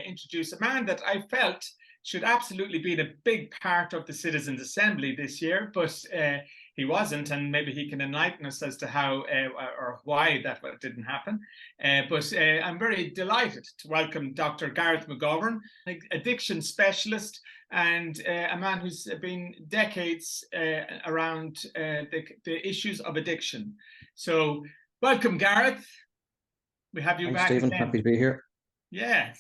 introduce a man that I felt should absolutely be a big part of the Citizens' Assembly this year, but he wasn't, and maybe he can enlighten us as to how or why that didn't happen. But I'm very delighted to welcome Dr. Garrett McGovern, addiction specialist, and a man who's been decades around the issues of addiction. So welcome, Gareth. We have you Thanks, back Stephen. again. Happy to be here. Yeah.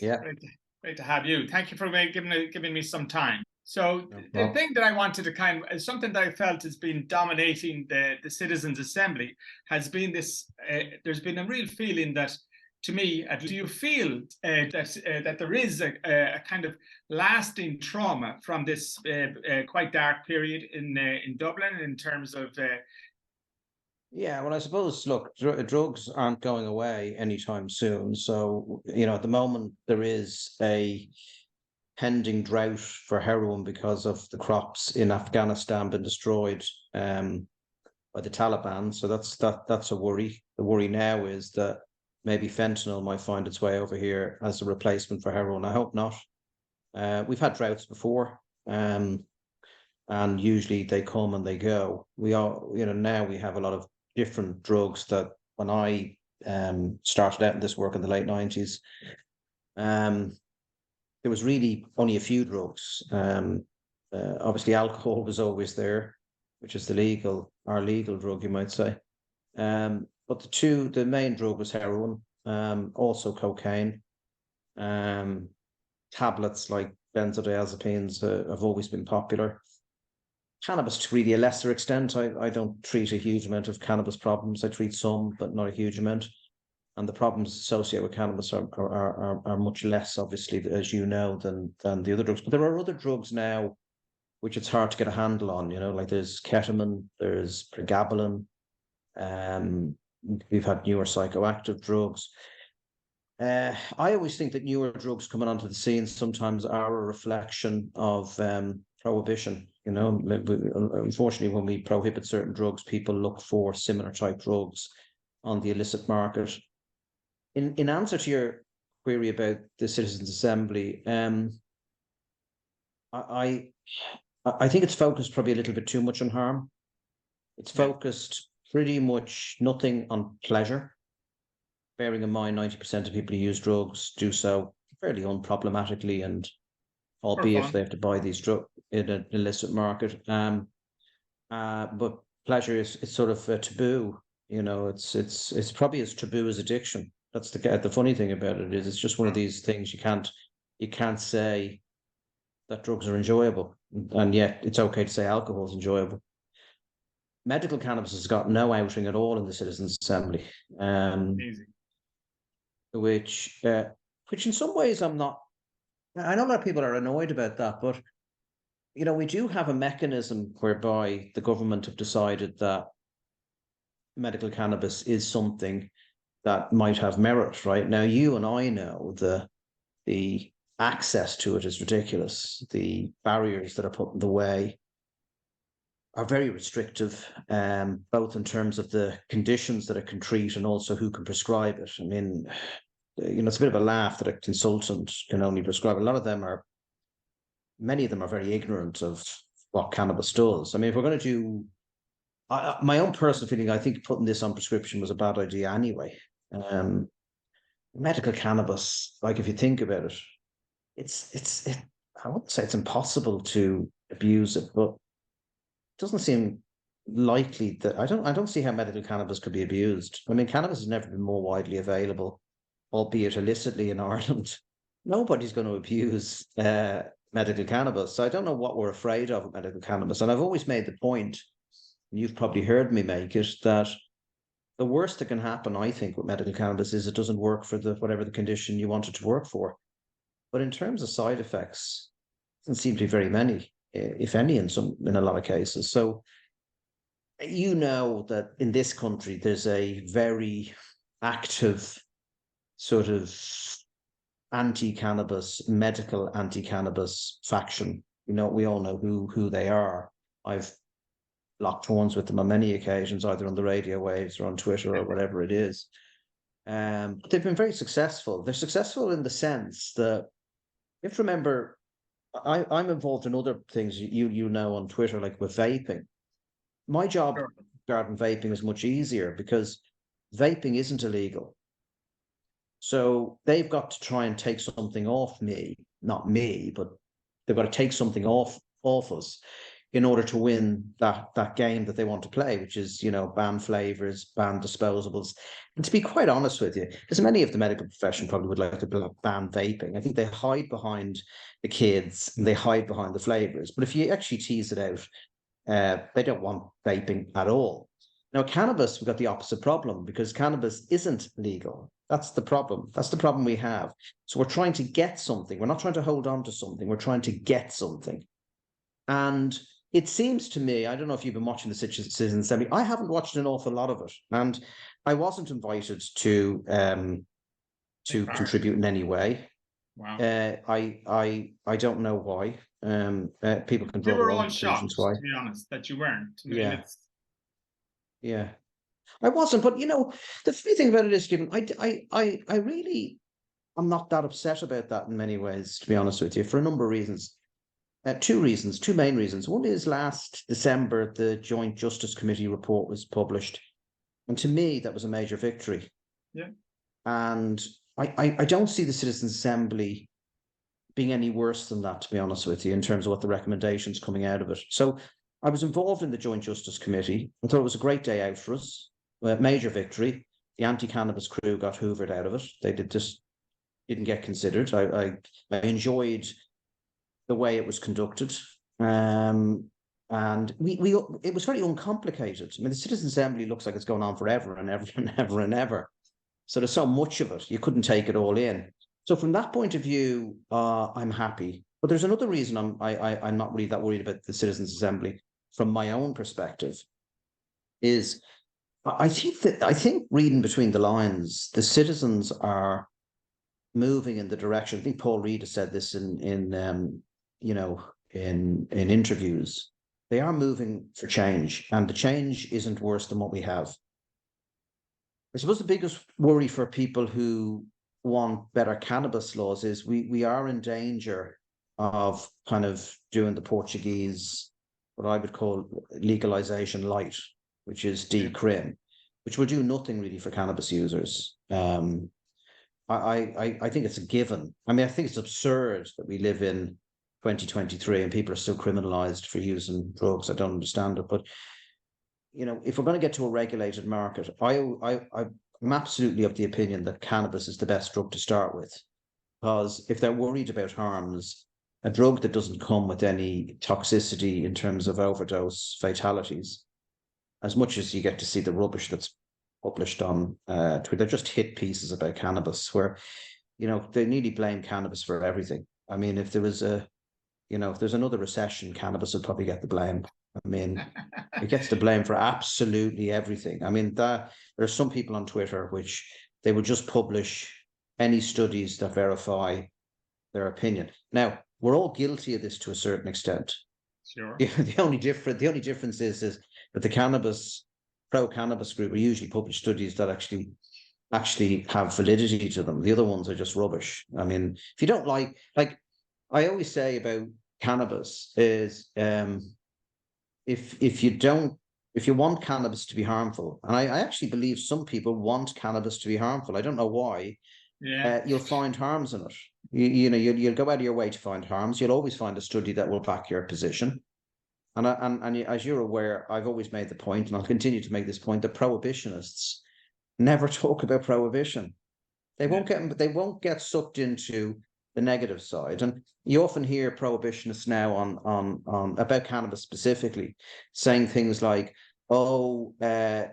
Great to have you. Thank you for giving me some time. So the thing that I wanted to something that I felt has been dominating the Citizens' Assembly has been this, there's been a real feeling that, to me, do you feel that there is a kind of lasting trauma from this quite dark period in Dublin in terms of... Yeah, well, I suppose, look, drugs aren't going away anytime soon. So, at the moment, there is a pending drought for heroin because of the crops in Afghanistan been destroyed by the Taliban. So that's a worry. The worry now is that maybe fentanyl might find its way over here as a replacement for heroin. I hope not. We've had droughts before, and usually they come and they go. Now we have a lot of different drugs that when I started out in this work in the late 90s, there was really only a few drugs. Obviously, alcohol was always there, which is our legal drug, you might say. But the main drug was heroin, also cocaine. Tablets like benzodiazepines have always been popular. Cannabis to really a lesser extent. I don't treat a huge amount of cannabis problems. I treat some, but not a huge amount. And the problems associated with cannabis are much less, obviously, as you know, than the other drugs. But there are other drugs now which it's hard to get a handle on, like there's ketamine, there's pregabalin, we've had newer psychoactive drugs. I always think that newer drugs coming onto the scene sometimes are a reflection of prohibition. Unfortunately, when we prohibit certain drugs, people look for similar type drugs on the illicit market. In answer to your query about the Citizens' Assembly, I think it's focused probably a little bit too much on harm. It's focused pretty much nothing on pleasure. Bearing in mind 90% of people who use drugs do so fairly unproblematically, and albeit they have to buy these drugs in an illicit market. But pleasure is sort of a taboo. It's probably as taboo as addiction. That's the funny thing about it is it's just one of these things you can't say that drugs are enjoyable, and yet it's okay to say alcohol is enjoyable. Medical cannabis has got no outing at all in the Citizens' Assembly. Which in some ways I know a lot of people are annoyed about that, but we do have a mechanism whereby the government have decided that medical cannabis is something that might have merit. Right now, you and I know the access to it is ridiculous. The barriers that are put in the way are very restrictive, both in terms of the conditions that it can treat and also who can prescribe it. I mean, it's a bit of a laugh that a consultant can only prescribe. Many of them are very ignorant of what cannabis does. I mean, if we're going to do, my own personal feeling, I think putting this on prescription was a bad idea anyway. Medical cannabis, like if you think about it, I wouldn't say it's impossible to abuse it, but it doesn't seem likely that I don't see how medical cannabis could be abused. I mean, cannabis has never been more widely available, albeit illicitly in Ireland. Nobody's going to abuse medical cannabis. So I don't know what we're afraid of with medical cannabis. And I've always made the point, and you've probably heard me make it, that the worst that can happen, I think, with medical cannabis is it doesn't work for whatever the condition you want it to work for. But in terms of side effects, it doesn't seem to be very many, if any, in a lot of cases. So that in this country, there's a very active sort of anti-cannabis, medical anti-cannabis faction. We all know who they are. I've locked horns with them on many occasions, either on the radio waves or on Twitter or whatever it is. But they've been very successful. They're successful in the sense that, you have to remember, I'm involved in other things you know on Twitter, like with vaping. My job, Sure. regarding vaping, is much easier because vaping isn't illegal. So they've got to try and take something off me, not me, but they've got to take something off us in order to win that game that they want to play, which is, ban flavors, ban disposables. And to be quite honest with you, as many of the medical profession probably would like to ban vaping, I think they hide behind the kids and they hide behind the flavors. But if you actually tease it out, they don't want vaping at all. Now, cannabis, we've got the opposite problem because cannabis isn't legal. That's the problem. That's the problem we have. So we're trying to get something. We're not trying to hold on to something. We're trying to get something. And it seems to me, I don't know if you've been watching the Citizen Assembly. I haven't watched an awful lot of it, and I wasn't invited to contribute in any way. Wow. I don't know why. People can We draw were their own all shocked, conclusions why. to be honest, that you weren't. I mean, Yeah, it's yeah. I wasn't, but the funny thing about it is, Stephen, I really, I'm not that upset about that in many ways, to be honest with you, for a number of reasons. Two main reasons. One is last December, the Joint Justice Committee report was published. And to me, that was a major victory. Yeah. And I don't see the Citizens Assembly being any worse than that, to be honest with you, in terms of what the recommendations coming out of it. So I was involved in the Joint Justice Committee. I thought it was a great day out for us. Major victory. The anti-cannabis crew got hoovered out of it. They didn't get considered. I enjoyed the way it was conducted. And it was very uncomplicated. I mean, the Citizens Assembly looks like it's going on forever and ever and ever and ever. So there's so much of it, you couldn't take it all in. So from that point of view, I'm happy. But there's another reason I'm not really that worried about the Citizens Assembly from my own perspective. Is I think reading between the lines, the citizens are moving in the direction. I think Paul Reid has said this in interviews. They are moving for change, and the change isn't worse than what we have. I suppose the biggest worry for people who want better cannabis laws is we are in danger of kind of doing the Portuguese, what I would call legalization light, which is decrim, which will do nothing really for cannabis users. I think it's a given. I mean, I think it's absurd that we live in 2023 and people are still criminalized for using drugs. I don't understand it. But, if we're going to get to a regulated market, I'm absolutely of the opinion that cannabis is the best drug to start with. Because if they're worried about harms, a drug that doesn't come with any toxicity in terms of overdose fatalities, as much as you get to see the rubbish that's published on Twitter, just hit pieces about cannabis where, they nearly blame cannabis for everything. I mean, if there's another recession, cannabis would probably get the blame. I mean, it gets the blame for absolutely everything. I mean, there are some people on Twitter which they would just publish any studies that verify their opinion. Now, we're all guilty of this to a certain extent. Sure. The only difference is that the pro-cannabis group will usually publish studies that actually have validity to them. The other ones are just rubbish. I mean, if you don't like I always say about cannabis is if you want cannabis to be harmful, and I actually believe some people want cannabis to be harmful. I don't know why. Yeah. You'll find harms in it. You'll go out of your way to find harms. You'll always find a study that will back your position. And as you're aware, I've always made the point, and I'll continue to make this point, that prohibitionists never talk about prohibition. They won't get sucked into the negative side. And you often hear prohibitionists now on about cannabis specifically saying things like, "Oh,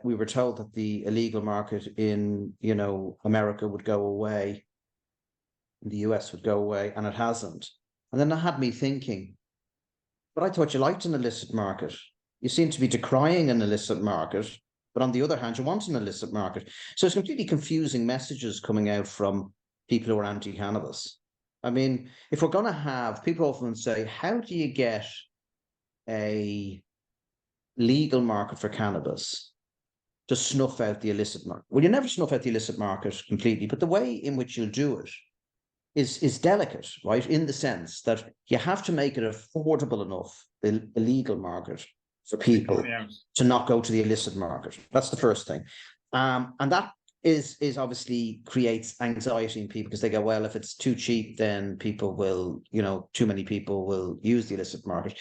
we were told that the illegal market in America would go away, the US would go away, and it hasn't." And then that had me thinking, but I thought you liked an illicit market. You seem to be decrying an illicit market, but on the other hand, you want an illicit market. So it's completely confusing messages coming out from people who are anti-cannabis. I mean, if we're going to have, people often say, how do you get a legal market for cannabis to snuff out the illicit market. Well, you never snuff out the illicit market completely, but the way in which you'll do it is delicate, right? In the sense that you have to make it affordable enough, the illegal market, for people to not go to the illicit market. That's the first thing. And that is obviously creates anxiety in people because they go, well, if it's too cheap, then people will, too many people will use the illicit market.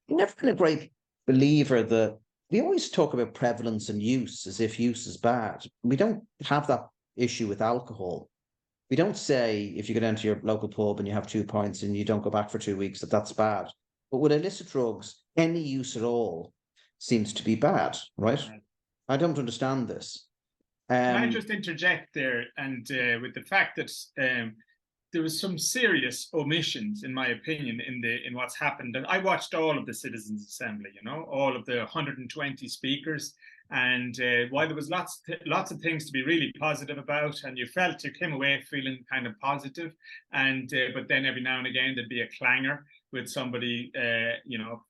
I've never been a great believer that we always talk about prevalence and use as if use is bad. We don't have that issue with alcohol. We don't say if you go down to your local pub and you have 2 pints and you don't go back for 2 weeks that's bad. But with illicit drugs, any use at all seems to be bad, right? I don't understand this. Can I just interject there, and with the fact that there was some serious omissions, in my opinion, in what's happened. And I watched all of the Citizens Assembly, all of the 120 speakers, and while there was lots of things to be really positive about, and you came away feeling kind of positive, and but then every now and again there'd be a clangor with somebody,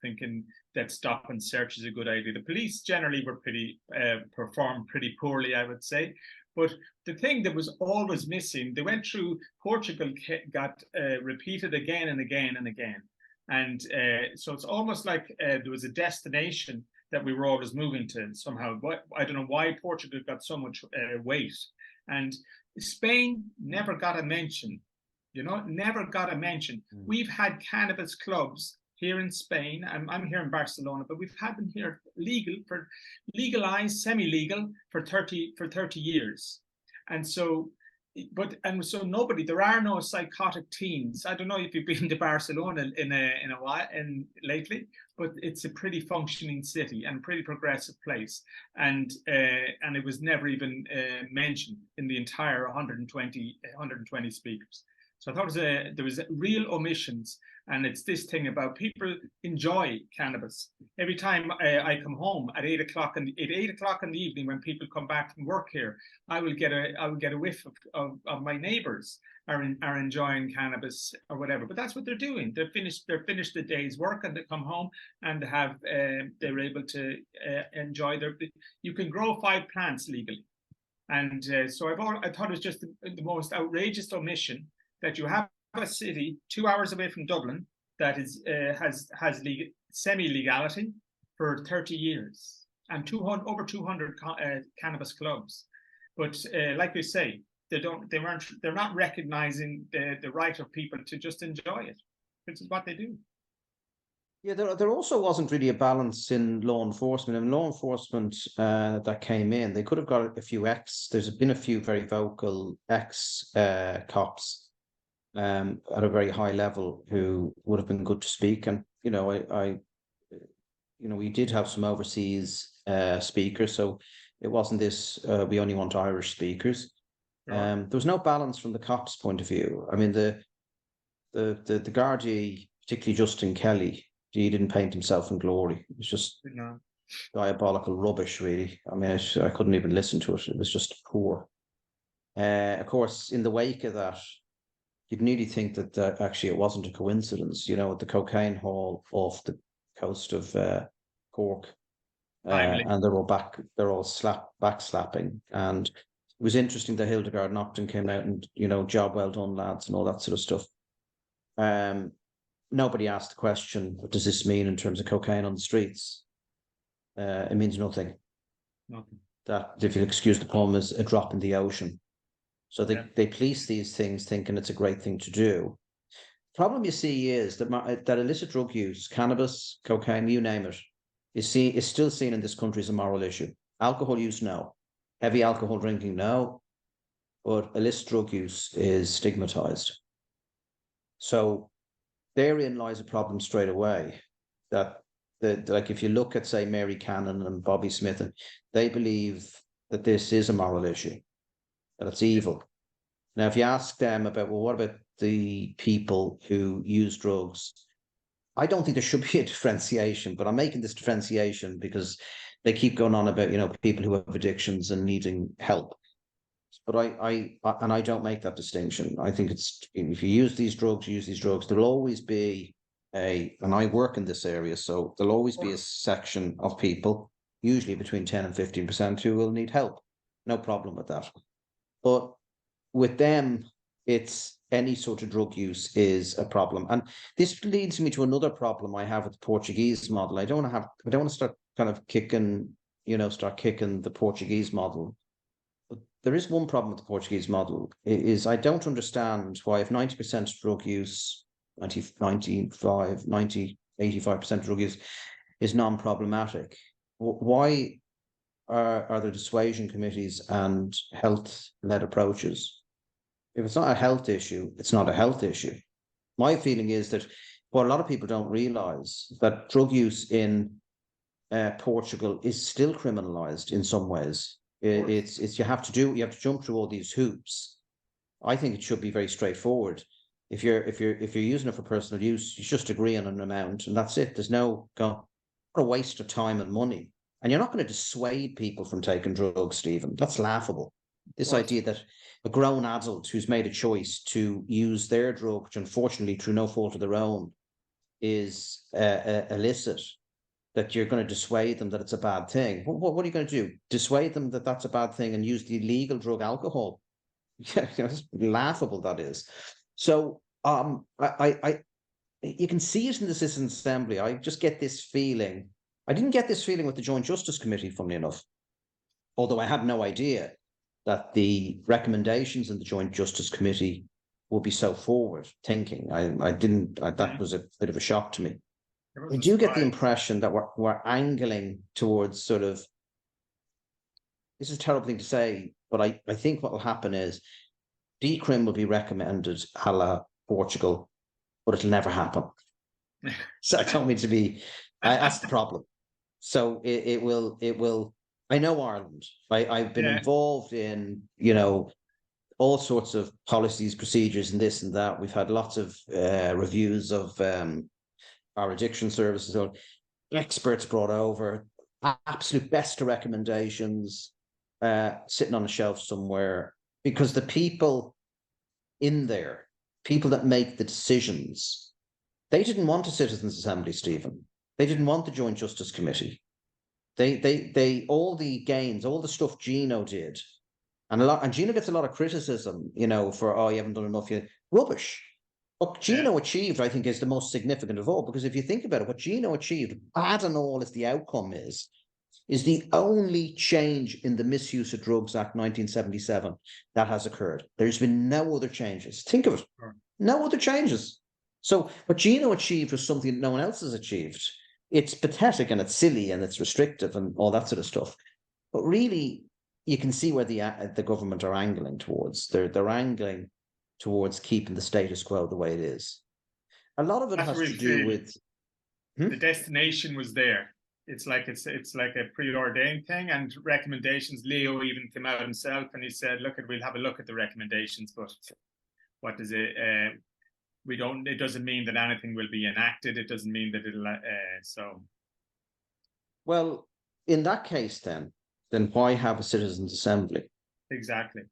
thinking that stop and search is a good idea. The police generally were performed pretty poorly, I would say. But the thing that was always missing, they went through, Portugal got repeated again and again and again. And so it's almost like there was a destination that we were always moving to somehow. But I don't know why Portugal got so much weight. And Spain never got a mention, never got a mention. We've had cannabis clubs here in Spain. I'm here in Barcelona, but we've had them here legalized, semi-legal for 30 years. And so nobody, there are no psychotic teens. I don't know if you've been to Barcelona in a while lately, but it's a pretty functioning city and pretty progressive place. And it was never even mentioned in the entire 120 speakers. So I thought there was real omissions, and it's this thing about people enjoy cannabis. Every time I come home at 8 o'clock in the evening, when people come back from work here, I will get a whiff of my neighbours are enjoying cannabis or whatever. But that's what they're doing. They're finished the day's work and they come home and they're able to enjoy you can grow 5 plants legally, and so I thought it was just the most outrageous omission that you have a city 2 hours away from Dublin that has semi-legality for 30 years and over 200 cannabis clubs, but like you say, they're not recognizing the right of people to just enjoy it, which is what they do. Yeah, there also wasn't really a balance in law enforcement. And law enforcement that came in, they could have got a few there's been a few very vocal cops at a very high level who would have been good to speak. And we did have some overseas speakers, so it wasn't this we only want Irish speakers. There was no balance from the cops' point of view. I mean, the Gardaí, particularly Justin Kelly, he didn't paint himself in glory. It was just diabolical rubbish, really. I mean, I couldn't even listen to it. It was just poor. Of course, in the wake of that, you'd nearly think that actually it wasn't a coincidence, at the cocaine haul off the coast of Cork, and they're all backslapping. And it was interesting that Hildegard Nocton came out and, job well done, lads, and all that sort of stuff. Nobody asked the question, what does this mean in terms of cocaine on the streets? It means nothing. Nothing. That, if you'll excuse the pun, is a drop in the ocean. So they police these things thinking it's a great thing to do. Problem you see is that illicit drug use, cannabis, cocaine, you name it, is still seen in this country as a moral issue. Alcohol use, no. Heavy alcohol drinking, no. But illicit drug use is stigmatized. So therein lies a problem straight away. That like if you look at, say, Mary Cannon and Bobby Smith, and they believe that this is a moral issue, that it's evil. Now, if you ask them about, well, what about the people who use drugs? I don't think there should be a differentiation, but I'm making this differentiation because they keep going on about, people who have addictions and needing help. But I don't make that distinction. I think it's, if you use these drugs, there'll always be and I work in this area, so there'll always be a section of people, usually between 10 and 15%, who will need help. No problem with that. But with them, it's any sort of drug use is a problem. And this leads me to another problem I have with the Portuguese model. I don't want to start kind of kicking the Portuguese model. But there is one problem with the Portuguese model, is I don't understand why, if 90% drug use, 85% drug use is non-problematic, why are there dissuasion committees and health-led approaches? If it's not a health issue, it's not a health issue. My feeling is that what a lot of people don't realize, that drug use in Portugal is still criminalized in some ways. You have to jump through all these hoops. I think it should be very straightforward. If you're using it for personal use, you just agree on an amount, and that's it. There's no a waste of time and money. And you're not going to dissuade people from taking drugs, Stephen. That's laughable. This idea that a grown adult who's made a choice to use their drug, which unfortunately through no fault of their own is illicit, that you're going to dissuade them that it's a bad thing. What are you going to do? Dissuade them that that's a bad thing and use the illegal drug alcohol? Yeah, it's laughable, that is. So you can see it in the Citizens Assembly. I just get this feeling. I didn't get this feeling with the Joint Justice Committee, funnily enough, although I had no idea that the recommendations in the Joint Justice Committee would be so forward thinking. That was a bit of a shock to me. I do get the impression that we're angling towards sort of, this is a terrible thing to say, but I think what will happen is decrim will be recommended a la Portugal, but it'll never happen. So I don't mean to be, that's the problem. So it will, I know Ireland. I've been involved in, all sorts of policies, procedures, and this and that. We've had lots of reviews of our addiction services, or experts brought over, absolute best of recommendations, sitting on a shelf somewhere, because the people in there, people that make the decisions, they didn't want a Citizens Assembly, Stephen. They didn't want the Joint Justice Committee. They all the gains, all the stuff Gino did, and Gino gets a lot of criticism, for, you haven't done enough yet. Rubbish. What Gino achieved, I think, is the most significant of all, because if you think about it, what Gino achieved, bad and all as the outcome is the only change in the Misuse of Drugs Act 1977 that has occurred. There's been no other changes. Think of it. No other changes. So what Gino achieved was something that no one else has achieved. It's pathetic and it's silly and it's restrictive and all that sort of stuff. But really, you can see where the government are angling towards. They're angling towards keeping the status quo the way it is. A lot of it has to do with the destination was there. It's like a preordained thing, and recommendations. Leo even came out himself and he said, "Look, we'll have a look at the recommendations, but what does it? We don't. It doesn't mean that anything will be enacted. It doesn't mean that it'll. So, well, in that case, then why have a Citizens Assembly? Exactly.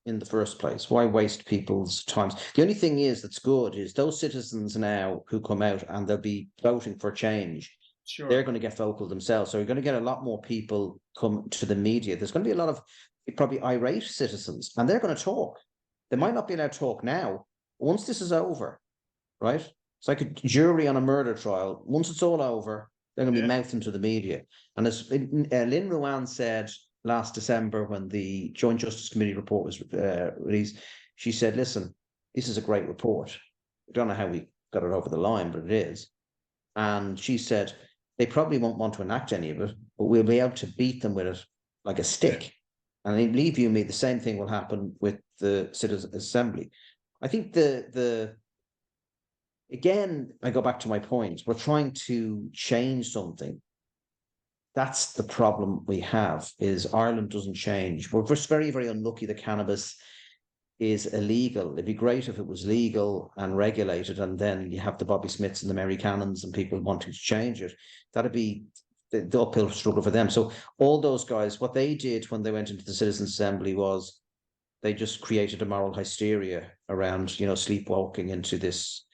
In the first place, why waste people's times? The only thing that's good is those citizens now who come out and they'll be voting for change. Sure. They're going to get vocal themselves. So you're going to get a lot more people come to the media. There's going to be a lot of probably irate citizens, and they're going to talk. They might not be allowed to talk now. Once this is over, right? It's like a jury on a murder trial. Once it's all over, they're going to be mouthing to the media. And as Lynn Ruan said last December when the Joint Justice Committee report was released, she said, listen, this is a great report. I don't know how we got it over the line, but it is. And she said, they probably won't want to enact any of it, but we'll be able to beat them with it like a stick. And I believe you me, the same thing will happen with the Citizens Assembly. I think again, I go back to my point. We're trying to change something. That's the problem we have, is Ireland doesn't change. We're just very, very unlucky that cannabis is illegal. It'd be great if it was legal and regulated, and then you have the Bobby Smiths and the Mary Cannons and people wanting to change it. That'd be the uphill struggle for them. So all those guys, what they did when they went into the Citizens Assembly was they just created a moral hysteria around, sleepwalking into this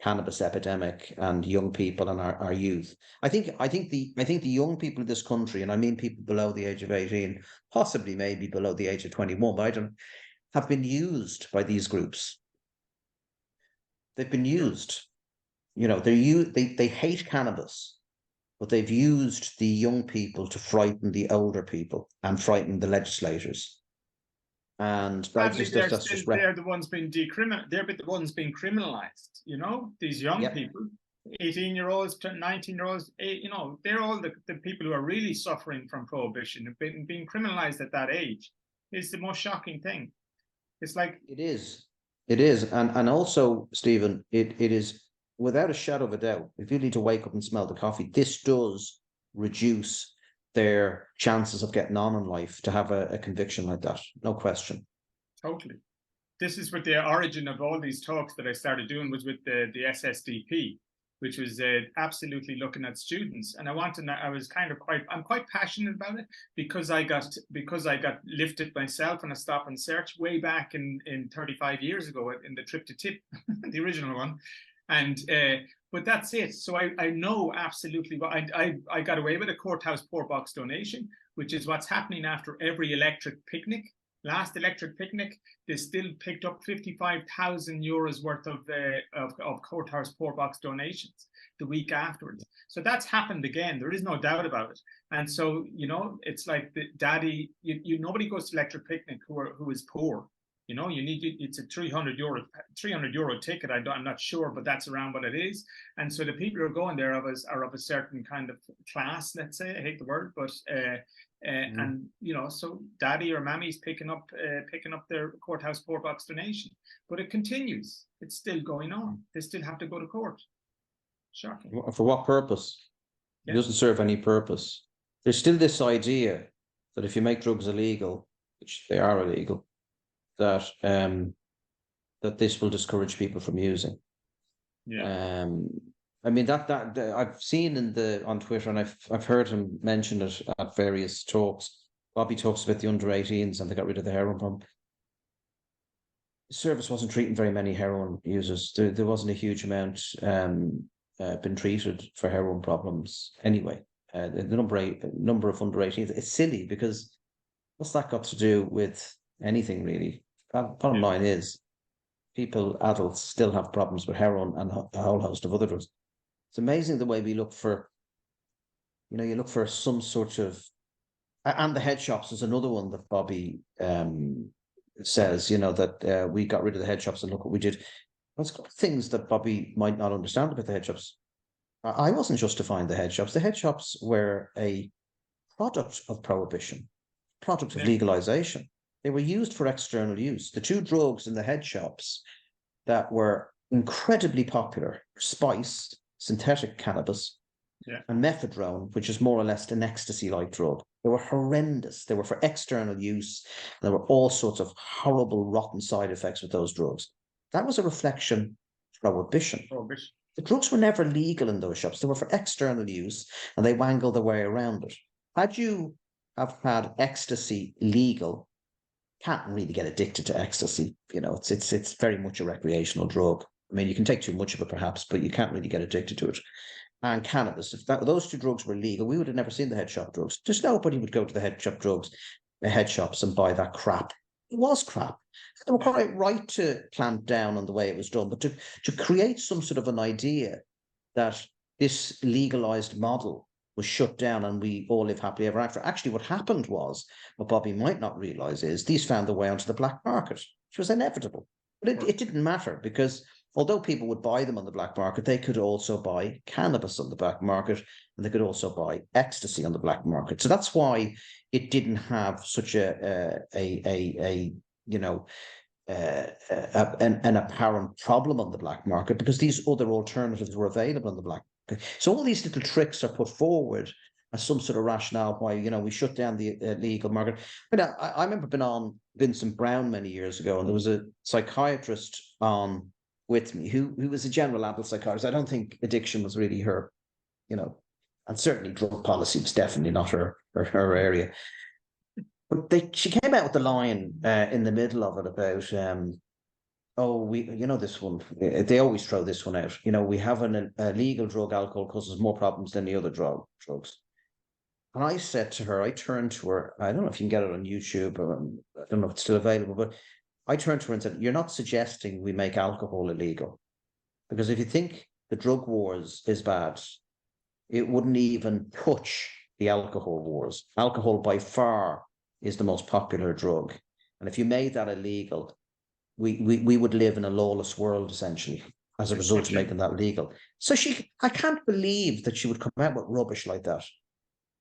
cannabis epidemic and young people and our youth. I think the young people of this country, and I mean people below the age of 18, possibly maybe below the age of 21, but I don't, have been used by these groups. They've been used. You know, they hate cannabis, but they've used the young people to frighten the older people and frighten the legislators. And that's Sadly, just they're the ones being they're the ones being criminalized, you know, these young people, 18-year-olds, 19-year-olds, you know, they're all the people who are really suffering from prohibition, and being criminalized at that age is the most shocking thing. It's like it is. And also, Stephen, it is without a shadow of a doubt, if you need to wake up and smell the coffee, this does reduce their chances of getting on in life to have a conviction like that. No question. Totally. This is what the origin of all these talks that I started doing was with the SSDP, which was absolutely looking at students. And I'm quite passionate about it because I got lifted myself on a stop and search way back in 35 years ago in the Trip to Tip, the original one. And but that's it. So I know absolutely what I got away with a courthouse poor box donation, which is what's happening after every electric picnic. Last electric picnic, they still picked up 55,000 euros worth of courthouse poor box donations the week afterwards. So that's happened again. There is no doubt about it. And so, you know, it's like the daddy, nobody goes to electric picnic who is poor. You know, it's a 300 euro ticket. I'm not sure, but that's around what it is. And so the people who are going there are of a certain kind of class, let's say. I hate the word, but and you know, so daddy or mammy's picking up their courthouse poor box donation. But it continues. It's still going on. They still have to go to court. Shocking. For what purpose? It doesn't serve any purpose. There's still this idea that if you make drugs illegal, which they are illegal, that that this will discourage people from using. I mean that I've seen on Twitter, and I've heard him mention it at various talks. Bobby talks about the under 18s and they got rid of the heroin problem. The service wasn't treating very many heroin users. There wasn't a huge amount been treated for heroin problems anyway. The number of under 18s, it's silly because what's that got to do with anything really? Bottom line is, adults still have problems with heroin and a whole host of other drugs. It's amazing the way we look for, you know, you look for some sort of, and the head shops is another one that Bobby says, you know, that we got rid of the head shops and look what we did. That's things that Bobby might not understand about the head shops. I wasn't justifying the head shops. The head shops were a product of prohibition, product of legalization. They were used for external use. The two drugs in the head shops that were incredibly popular were spice, synthetic cannabis, and mephedrone, which is more or less an ecstasy-like drug. They were horrendous. They were for external use. There were all sorts of horrible, rotten side effects with those drugs. That was a reflection of prohibition. The drugs were never legal in those shops. They were for external use, and they wangled their way around it. Had you have had ecstasy legal, can't really get addicted to ecstasy. You know, it's very much a recreational drug. I mean, you can take too much of it perhaps, but you can't really get addicted to it. And cannabis, if those two drugs were legal, we would have never seen the head shop drugs. Just nobody would go to the head shops and buy that crap. It was crap. They were quite right to clamp down on the way it was done, but to create some sort of an idea that this legalized model was shut down and we all live happily ever after. Actually, what happened was, what Bobby might not realize is, these found their way onto the black market, which was inevitable. But it didn't matter, because although people would buy them on the black market, they could also buy cannabis on the black market, and they could also buy ecstasy on the black market. So that's why it didn't have such an apparent problem on the black market, because these other alternatives were available on the black market. So all these little tricks are put forward as some sort of rationale why, you know, we shut down the legal market. But I remember being on Vincent Brown many years ago, and there was a psychiatrist on with me who was a general adult psychiatrist. I don't think addiction was really her, you know, and certainly drug policy was definitely not her area. But she came out with the line in the middle of it about oh, this one, they always throw this one out. We have a legal drug, alcohol causes more problems than the other drugs. And I said to her, I turned to her, I don't know if you can get it on YouTube, or I don't know if it's still available, but I turned to her and said, you're not suggesting we make alcohol illegal. Because if you think the drug wars is bad, it wouldn't even touch the alcohol wars. Alcohol by far is the most popular drug. And if you made that illegal, we would live in a lawless world, essentially, as a result of making that legal. So I can't believe that she would come out with rubbish like that.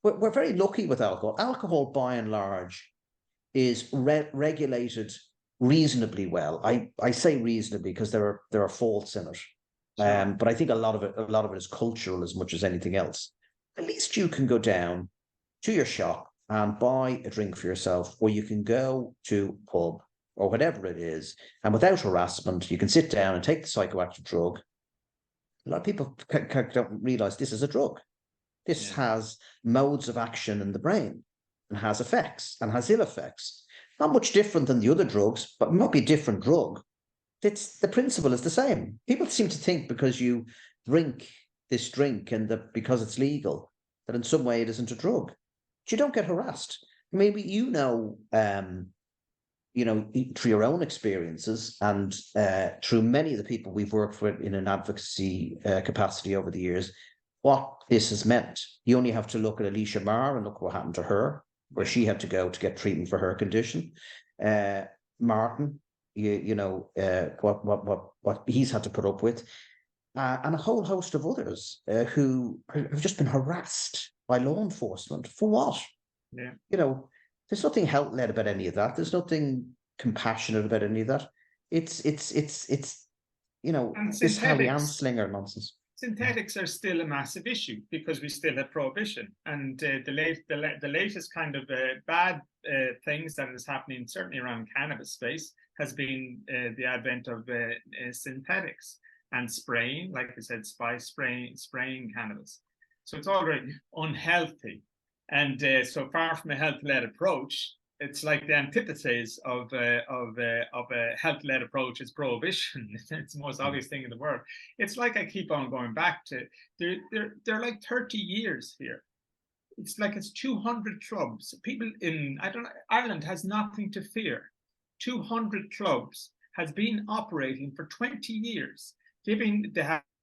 We're very lucky with alcohol. Alcohol, by and large, is regulated reasonably well. I say reasonably because there are faults in it. Sure. But I think a lot of it is cultural as much as anything else. At least you can go down to your shop and buy a drink for yourself, or you can go to a pub or whatever it is, and without harassment, you can sit down and take the psychoactive drug. A lot of people don't realize this is a drug. This has modes of action in the brain and has effects and has ill effects. Not much different than the other drugs, but it might be a different drug. The principle is the same. People seem to think because you drink this drink and because it's legal, that in some way it isn't a drug. But you don't get harassed. Maybe through your own experiences and through many of the people we've worked with in an advocacy capacity over the years, what this has meant. You only have to look at Alicia Marr and look what happened to her, where she had to go to get treatment for her condition. Martin, what he's had to put up with, and a whole host of others who have just been harassed by law enforcement. For what? Yeah. There's nothing health-led about any of that. There's nothing compassionate about any of that. It's this Harry Anslinger nonsense. Synthetics are still a massive issue because we still have prohibition, and the latest kind of bad things that is happening, certainly around cannabis space, has been the advent of synthetics and spraying, like I said, spraying cannabis. So it's already unhealthy, and so far from a health-led approach, it's like the antithesis of a health-led approach is prohibition. It's the most obvious thing in the world. It's like I keep on going back to, they're like 30 years here. It's like it's 200 clubs. People in, Ireland has nothing to fear. 200 clubs has been operating for 20 years,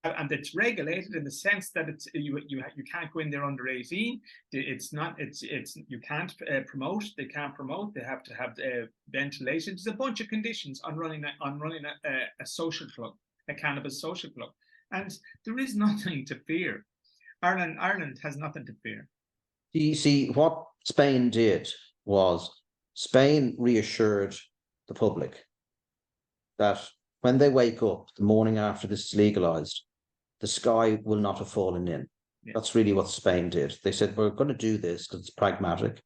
and it's regulated in the sense that it's you can't go in there under 18. You can't promote. They can't promote. They have to have ventilation. There's a bunch of conditions on running a social club, a cannabis social club, and there is nothing to fear. Ireland has nothing to fear. You see, what Spain did was Spain reassured the public that when they wake up the morning after this is legalized, the sky will not have fallen in. Yeah. That's really what Spain did. They said, we're going to do this because it's pragmatic.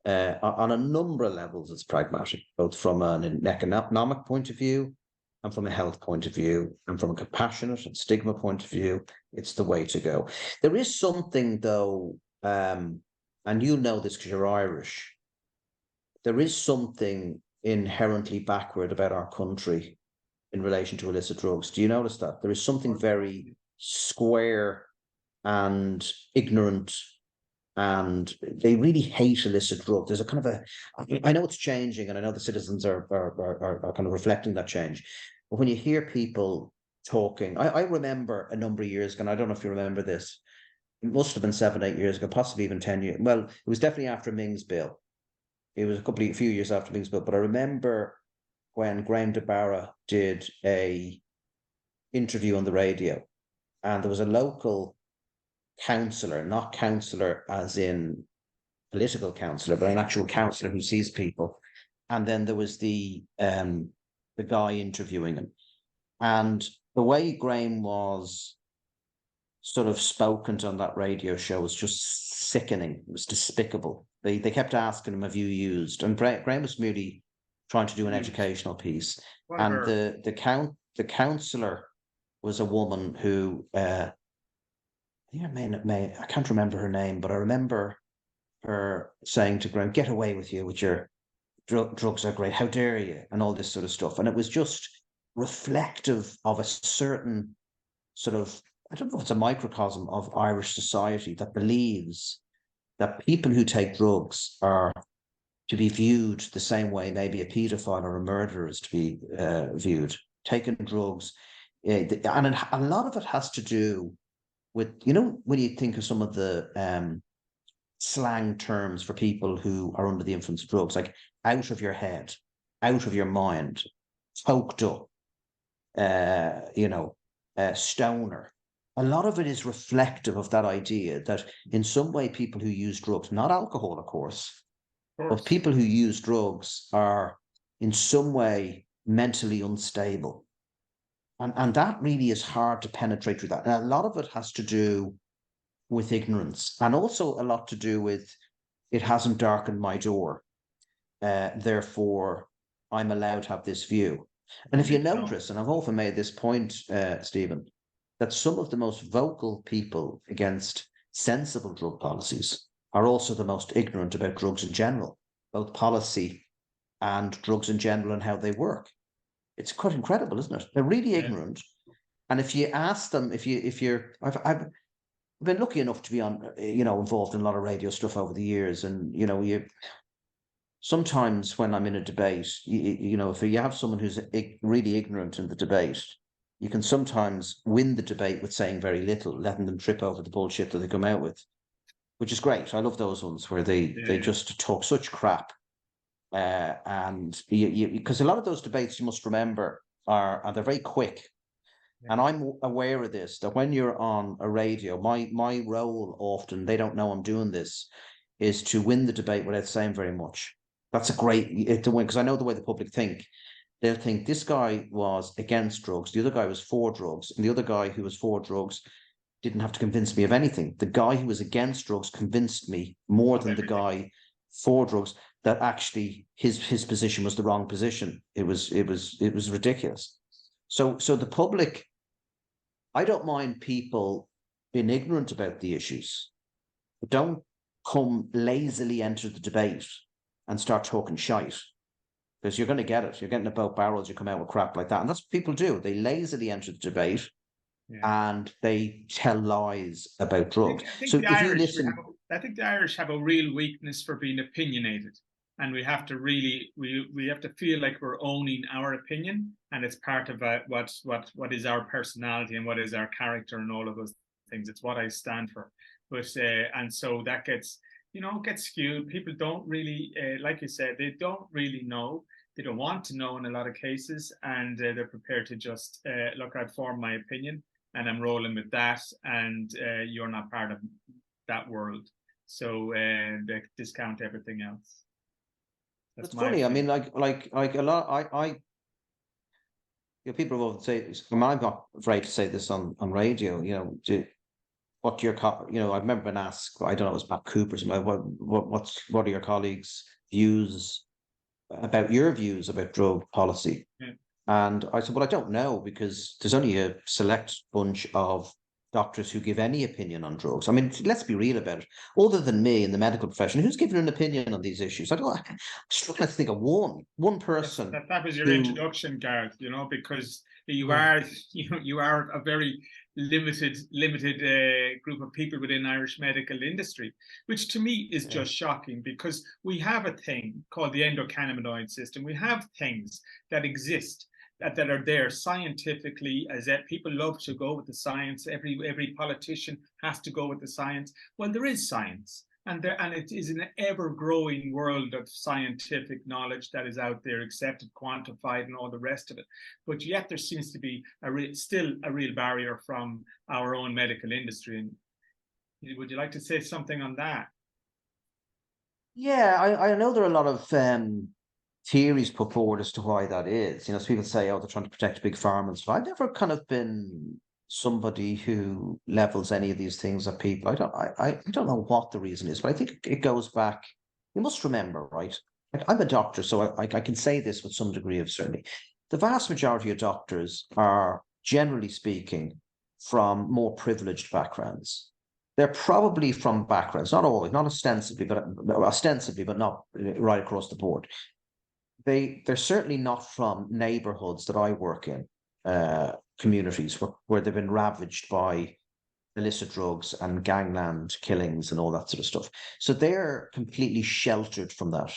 On a number of levels, it's pragmatic, both from an economic point of view and from a health point of view and from a compassionate and stigma point of view. It's the way to go. There is something, though, and you know this because you're Irish, there is something inherently backward about our country in relation to illicit drugs. Do you notice that? There is something very square and ignorant, and they really hate illicit drugs. There's a kind of I know it's changing, and I know the citizens are kind of reflecting that change. But when you hear people talking, I remember a number of years ago, and I don't know if you remember this, it must have been 7-8 years ago, possibly even 10 years. Well, it was definitely after Ming's bill. It was a few years after Ming's bill, but I remember when Graham DeBarra did a interview on the radio, and there was a local councillor, not councillor as in political councillor, but an actual councillor who sees people. And then there was the guy interviewing him. And the way Graham was sort of spoken to on that radio show was just sickening. It was despicable. They kept asking him, have you used? And Graham was merely trying to do an educational piece. And the councillor was a woman who I can't remember her name, but I remember her saying to Graham, get away with you with your drugs are great, how dare you, and all this sort of stuff. And it was just reflective of a certain sort of, I don't know if it's a microcosm of Irish society that believes that people who take drugs are to be viewed the same way maybe a paedophile or a murderer is to be viewed. Taking drugs, and a lot of it has to do with, you know, when you think of some of the slang terms for people who are under the influence of drugs, like out of your head, out of your mind, coked up, stoner. A lot of it is reflective of that idea that in some way people who use drugs, not alcohol, of course, but people who use drugs are in some way mentally unstable. And that really is hard to penetrate through that. And a lot of it has to do with ignorance, and also a lot to do with it hasn't darkened my door. Therefore, I'm allowed to have this view. And if you notice, and I've often made this point, Stephen, that some of the most vocal people against sensible drug policies are also the most ignorant about drugs in general, both policy and drugs in general and how they work. It's quite incredible, isn't it? They're really ignorant. And if you ask them, I've been lucky enough to be involved in a lot of radio stuff over the years, and sometimes when I'm in a debate, if you have someone who's really ignorant in the debate, you can sometimes win the debate with saying very little, letting them trip over the bullshit that they come out with, which is great. I love those ones where they just talk such crap. And because a lot of those debates, you must remember, they're very quick. Yeah. And I'm aware of this, that when you're on a radio, my role often, they don't know I'm doing this, is to win the debate without saying very much. That's a great to win, because I know the way the public think. They'll think this guy was against drugs, the other guy was for drugs, and the other guy who was for drugs didn't have to convince me of anything. The guy who was against drugs convinced me more than the guy for drugs that actually his position was the wrong position. It was ridiculous. So the public, I don't mind people being ignorant about the issues, but don't come lazily enter the debate and start talking shite, because you're going to get it. You're getting about barrels, you come out with crap like that. And that's what people do. They lazily enter the debate and they tell lies about drugs. I think the Irish have a real weakness for being opinionated. And we have to really, we have to feel like we're owning our opinion, and it's part of what is our personality and what is our character and all of those things. It's what I stand for. But and so that gets skewed. People don't really, like you said, they don't really know. They don't want to know in a lot of cases, and they're prepared to just look, I'd form my opinion, and I'm rolling with that, and you're not part of that world. So they discount everything else. That's funny. Opinion. I mean, like a lot. People will say, I'm not afraid to say this on radio. I remember being asked, I don't know, it was Matt Cooper's. What are your colleagues' views about your views about drug policy? Yeah. And I said, well, I don't know, because there's only a select bunch of doctors who give any opinion on drugs. I mean, let's be real about it. Other than me in the medical profession, who's given an opinion on these issues? I'm struggling to think of one person. That was your introduction, Gareth. Because you are a very limited group of people within Irish medical industry, which to me is just shocking, because we have a thing called the endocannabinoid system. We have things that exist that are there scientifically, as that people love to go with the science. Every politician has to go with the science. Well, there is science, and it is an ever-growing world of scientific knowledge that is out there, accepted, quantified, and all the rest of it. But yet there seems to be still a real barrier from our own medical industry. And would you like to say something on that? Yeah, I know there are a lot of theories put forward as to why that is. So people say, they're trying to protect big pharma and stuff. I've never kind of been somebody who levels any of these things at people. I don't know what the reason is, but I think it goes back. You must remember, right? Like, I'm a doctor, so I can say this with some degree of certainty. The vast majority of doctors are, generally speaking, from more privileged backgrounds. They're probably from backgrounds, not always, not ostensibly, but not right across the board. they're certainly not from neighborhoods that I work in, communities where they've been ravaged by illicit drugs and gangland killings and all that sort of stuff. So they're completely sheltered from that.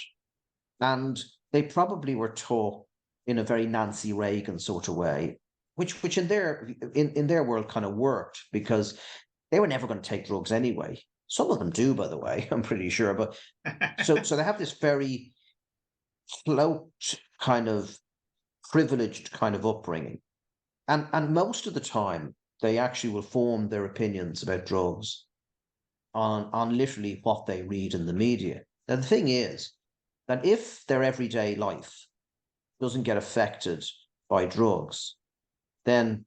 And they probably were taught in a very Nancy Reagan sort of way, which in their world kind of worked, because they were never going to take drugs anyway. Some of them do, by the way, I'm pretty sure. But so they have this very cloaked kind of privileged kind of upbringing. And most of the time, they actually will form their opinions about drugs on literally what they read in the media. Now, the thing is that if their everyday life doesn't get affected by drugs, then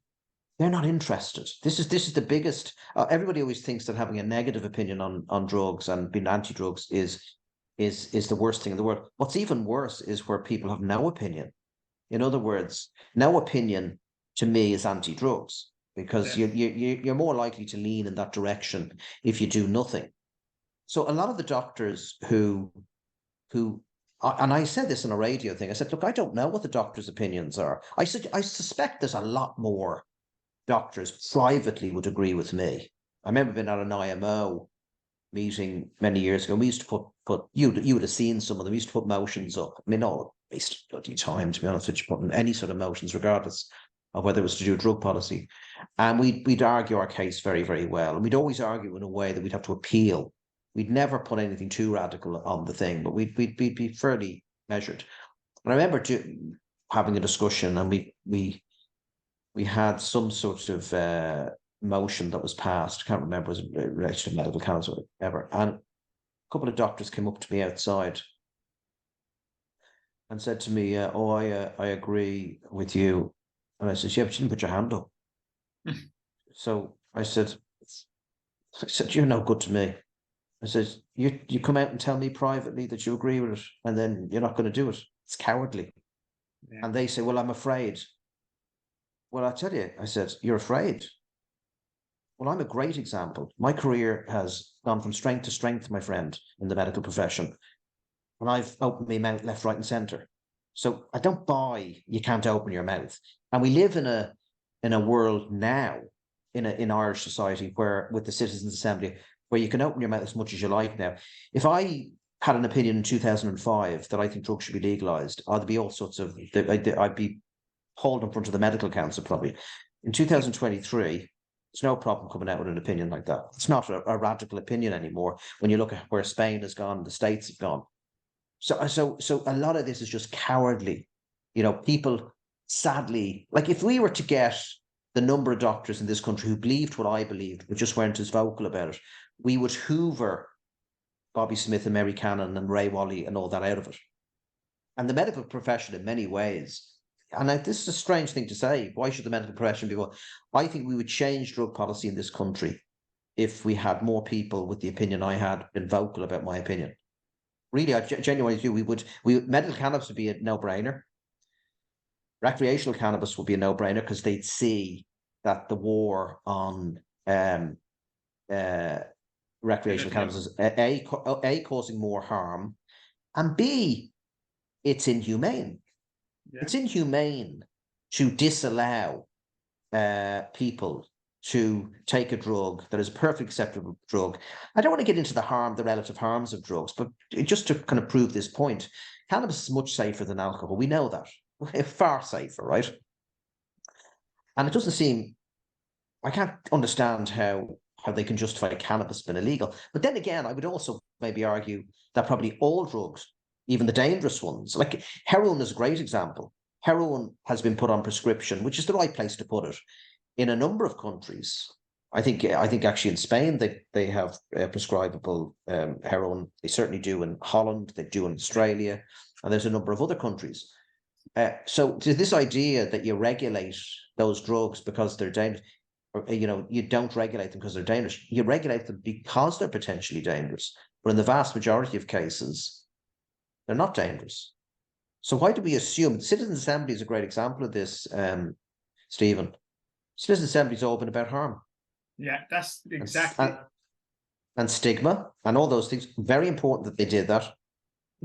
they're not interested. This is the biggest. Everybody always thinks that having a negative opinion on drugs and being anti-drugs is the worst thing in the world. What's even worse is where people have no opinion. In other words, no opinion to me is anti-drugs, because you're more likely to lean in that direction if you do nothing. So a lot of the doctors who and I said this on a radio thing, I said, look, I don't know what the doctors' opinions are. I suspect there's a lot more doctors privately would agree with me. I remember being at an IMO meeting many years ago. We used to put you would have seen some of them. We used to put motions up. I mean, all wasted bloody time, to be honest with you, putting any sort of motions, regardless of whether it was to do drug policy. And we'd argue our case very, very well. And we'd always argue in a way that we'd have to appeal. We'd never put anything too radical on the thing, but we'd be fairly measured. And I remember having a discussion, and we had some sort of motion that was passed. I can't remember, it was related to medical cannabis or whatever. And a couple of doctors came up to me outside and said to me, I agree with you. And I said, yeah, but you didn't put your hand up. So I said, you're no good to me. I said, you come out and tell me privately that you agree with it, and then you're not going to do it. It's cowardly. Yeah. And they say, well, I'm afraid. Well, I tell you, I said, you're afraid. Well, I'm a great example. My career has gone from strength to strength, my friend, in the medical profession. And I've opened my mouth left, right, and centre. So I don't buy you can't open your mouth. And we live in a world now, in Irish society, where with the Citizens' Assembly, where you can open your mouth as much as you like now. If I had an opinion in 2005 that I think drugs should be legalised, I'd be all sorts of, I'd be hauled in front of the medical council probably. In 2023, there's no problem coming out with an opinion like that. It's not a radical opinion anymore when you look at where Spain has gone, the States have gone. So a lot of this is just cowardly. You know, people sadly, like if we were to get the number of doctors in this country who believed what I believed, but just weren't as vocal about it, we would hoover Bobby Smith and Mary Cannon and Ray Wally and all that out of it. And the medical profession in many ways, and this is a strange thing to say, why should the medical profession be? Well, I think we would change drug policy in this country if we had more people with the opinion I had been vocal about my opinion. Really, I genuinely do. Medical cannabis would be a no-brainer. Recreational cannabis would be a no-brainer, because they'd see that the war on recreational cannabis is A, causing more harm, and B, it's inhumane. Yeah. It's inhumane to disallow people to take a drug that is a perfectly acceptable drug. I don't want to get into the relative harms of drugs, but just to kind of prove this point, cannabis is much safer than alcohol. We know that. Far safer, right? And it doesn't seem, I can't understand how they can justify cannabis being illegal. But then again, I would also maybe argue that probably all drugs, even the dangerous ones, like heroin is a great example. Heroin has been put on prescription, which is the right place to put it, in a number of countries. I think actually in Spain they have prescribable heroin. They certainly do in Holland. They do in Australia, and there's a number of other countries. So to this idea that you regulate those drugs because they're dangerous, or, you don't regulate them because they're dangerous. You regulate them because they're potentially dangerous. But in the vast majority of cases, they're not dangerous. So why do we assume? The Citizens' Assembly is a great example of this, Stephen. Citizens' Assembly has all been about harm. Yeah, that's exactly. And stigma and all those things. Very important that they did that.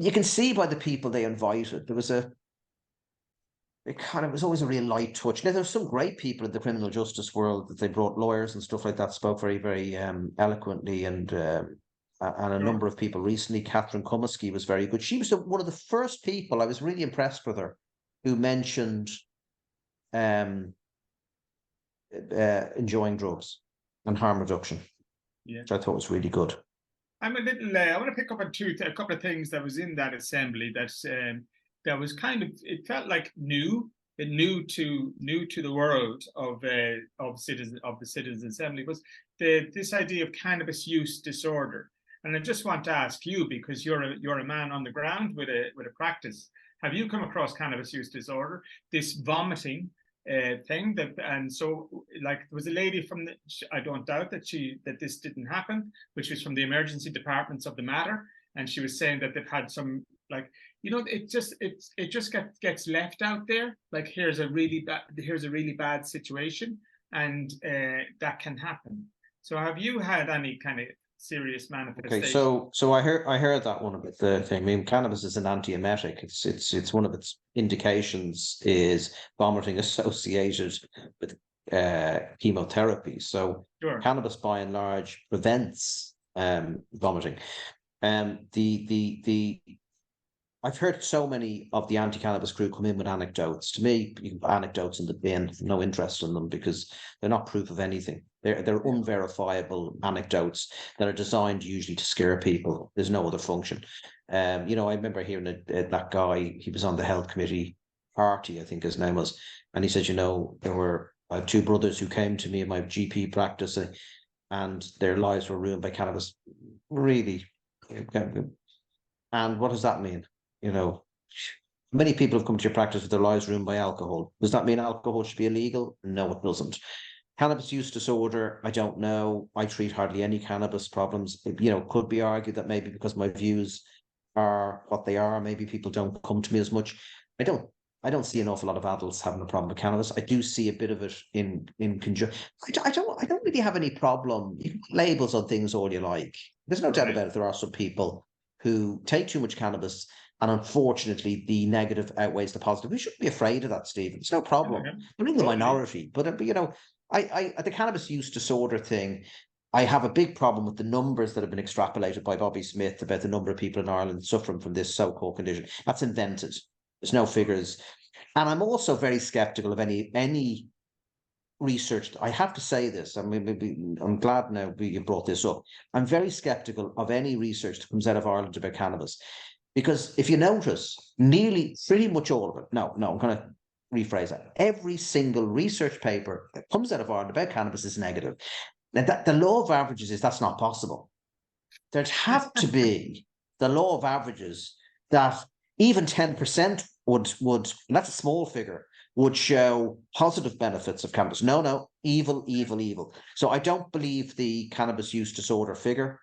you can see by the people they invited, there was it was always a real light touch. Now, there's some great people in the criminal justice world that they brought lawyers and stuff like that, spoke very, very eloquently, and a number of people recently. Catherine Comiskey was very good. She was one of the first people, I was really impressed with her, who mentioned enjoying drugs and harm reduction, which I thought was really good. I'm a little. I want to pick up on a couple of things that was in that assembly that was kind of. It felt like new to the world of the Citizens Assembly was this idea of cannabis use disorder. And I just want to ask you, because you're a man on the ground with a practice. Have you come across cannabis use disorder? This vomiting thing and so like there was a lady from I don't doubt that this didn't happen, which was from the emergency departments of the matter, and she was saying that they've had some, like, it just gets left out there, like here's a really bad situation, and that can happen. So have you had any kind of serious manifestation? Okay, so I heard that one about the thing. I mean, cannabis is an antiemetic. It's one of its indications is vomiting associated with chemotherapy. So cannabis, by and large, prevents vomiting. I've heard so many of the anti-cannabis crew come in with anecdotes. To me, you can put anecdotes in the bin, no interest in them, because they're not proof of anything. They're unverifiable anecdotes that are designed usually to scare people. There's no other function. I remember hearing that guy, he was on the health committee, Party, I think his name was, and he said, I have two brothers who came to me in my GP practice, and their lives were ruined by cannabis. Really? And what does that mean? Many people have come to your practice with their lives ruined by alcohol. Does that mean alcohol should be illegal? No, it doesn't. Cannabis use disorder, I don't know. I treat hardly any cannabis problems. It could be argued that maybe because my views are what they are, maybe people don't come to me as much. I don't see an awful lot of adults having a problem with cannabis. I do see a bit of it in conjunction. I don't really have any problem. You can put labels on things all you like. There's no doubt about it. There are some people who take too much cannabis, and unfortunately, the negative outweighs the positive. We shouldn't be afraid of that, Stephen. It's no problem. We're in the minority, but the cannabis use disorder thing, I have a big problem with the numbers that have been extrapolated by Bobby Smith about the number of people in Ireland suffering from this so-called condition. That's invented. There's no figures, and I'm also very skeptical of any research. I have to say this. I mean, I'm glad now you brought this up. I'm very skeptical of any research that comes out of Ireland about cannabis, because if you notice, pretty much all of it. No, I'm going to rephrase that. Every single research paper that comes out of Ireland about cannabis is negative. Now, the law of averages that's not possible. There'd have to be the law of averages that even 10% would, and that's a small figure, would show positive benefits of cannabis. No, evil. So I don't believe the cannabis use disorder figure.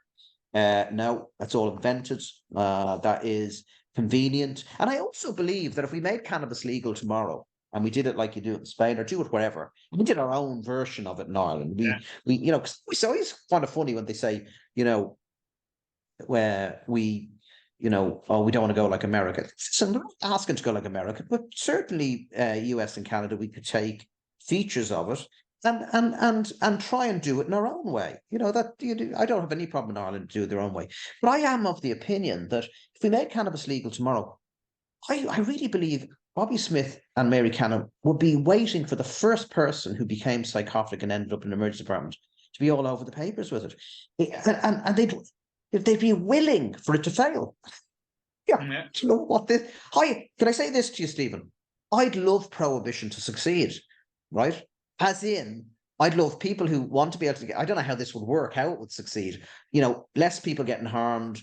No, that's all invented. That is convenient. And I also believe that if we made cannabis legal tomorrow, and we did it like you do it in Spain, or do it wherever, we did our own version of it in Ireland. Cause it's always kind of funny when they say, where we don't want to go like America. So I'm not asking to go like America, but certainly US and Canada, we could take features of it and try and do it in our own way. I don't have any problem in Ireland to do it their own way. But I am of the opinion that if we made cannabis legal tomorrow, I really believe Bobby Smith and Mary Canna would be waiting for the first person who became psychotic and ended up in an emergency department to be all over the papers with it. And they'd be willing for it to fail. Yeah. Do you know what this? Can I say this to you, Stephen? I'd love prohibition to succeed, right? As in, I'd love people who want to be able to get, I don't know how this would work, how it would succeed. Less people getting harmed.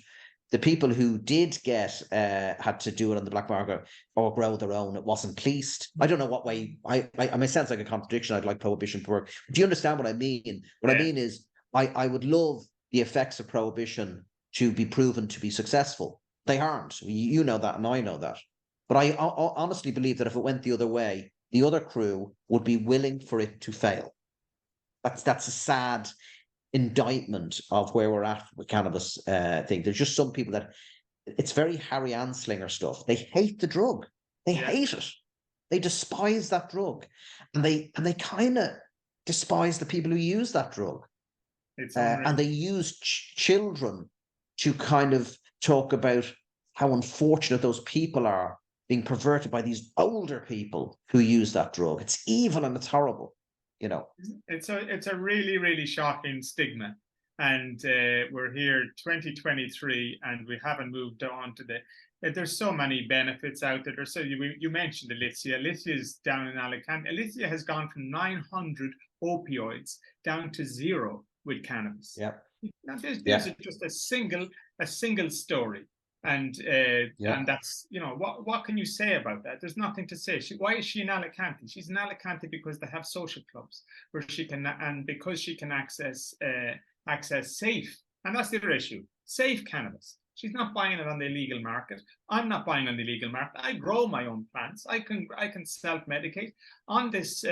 The people who did get had to do it on the black market or grow their own. It wasn't policed. I don't know what way. I mean, it sounds like a contradiction. I'd like prohibition to work. Do you understand what I mean? What I mean is, I would love the effects of prohibition to be proven to be successful. They aren't. You know that, and I know that. But I honestly believe that if it went the other way, the other crew would be willing for it to fail. That's a sad indictment of where we're at with cannabis thing. There's just some people that it's very Harry Anslinger stuff. They hate the drug. They hate it. They despise that drug, and they kind of despise the people who use that drug. And they use children to kind of talk about how unfortunate those people are being perverted by these older people who use that drug. It's evil and it's horrible, you know. It's a really, really shocking stigma. And we're here 2023 and we haven't moved on to there's so many benefits out there. So you mentioned Alicia. Alicia is down in Alicante. Alicia has gone from 900 opioids down to 0 with cannabis. Yeah. Now there's just a single story. And and that's, you know, what can you say about that? There's nothing to say. Why is she in Alicante? She's in Alicante because they have social clubs where she can, and because she can access safe, and that's the other issue, safe cannabis. She's not buying it on the illegal market. I'm not buying on the illegal market. I grow my own plants. I can self-medicate. On this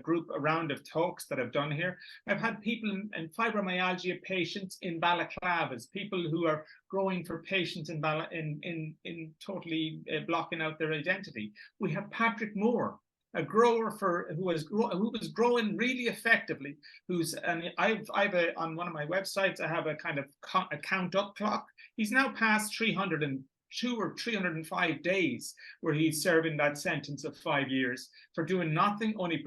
group round of talks that I've done here, I've had people in fibromyalgia patients in balaclavas, people who are growing for patients in totally blocking out their identity. We have Patrick Moore, a grower who was growing really effectively. On one of my websites, I have a kind of a count up clock. He's now past 302 or 305 days where he's serving that sentence of 5 years for doing nothing, only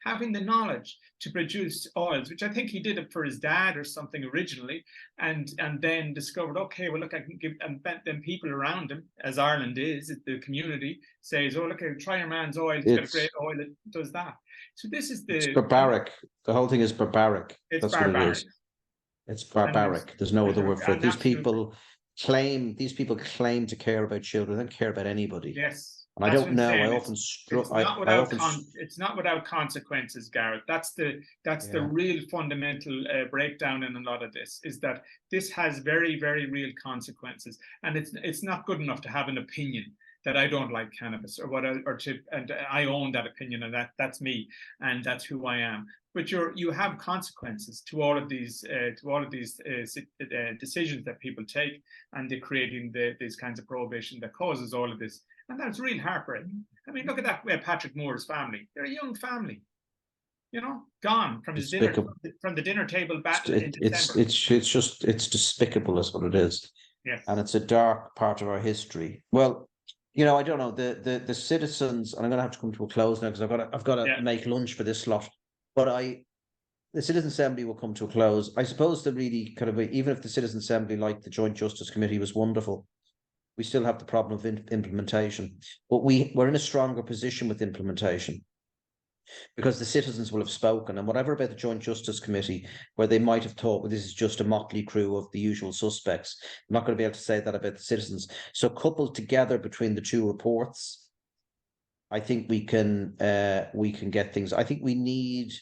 having the knowledge to produce oils, which I think he did it for his dad or something originally, and then discovered, okay, well, look, I can give, and then people around him, as Ireland is, the community says, oh, look, try your man's oil, he's got a great oil that does that. So this is it's barbaric. The whole thing is barbaric. It's That's barbaric. What it is. It's barbaric. There's no other word for it. These people claim to care about children. They don't care about anybody. Yes. And I don't know. It's not without consequences, Gareth. That's the real fundamental breakdown in a lot of this, is that this has very, very real consequences, and it's not good enough to have an opinion that I don't like cannabis and I own that opinion, and that's me, and that's who I am. But you have consequences to all of these decisions that people take, and they're creating these kinds of prohibition that causes all of this, and that's real heartbreaking. I mean, look at that Patrick Moore's family. They're a young family, you know, gone from his dinner table back in December. It's despicable, is what it is. Yes, and it's a dark part of our history. Well, you know, I don't know the citizens, and I'm going to have to come to a close now because I've got to make lunch for this slot. But the Citizen Assembly will come to a close. I suppose that really kind of, even if the Citizen Assembly, like the Joint Justice Committee, was wonderful, we still have the problem of implementation. But we're in a stronger position with implementation because the citizens will have spoken, and whatever about the Joint Justice Committee, where they might have thought, well, this is just a motley crew of the usual suspects. I'm not going to be able to say that about the citizens. So coupled together between the two reports, I think we can get things. I think we need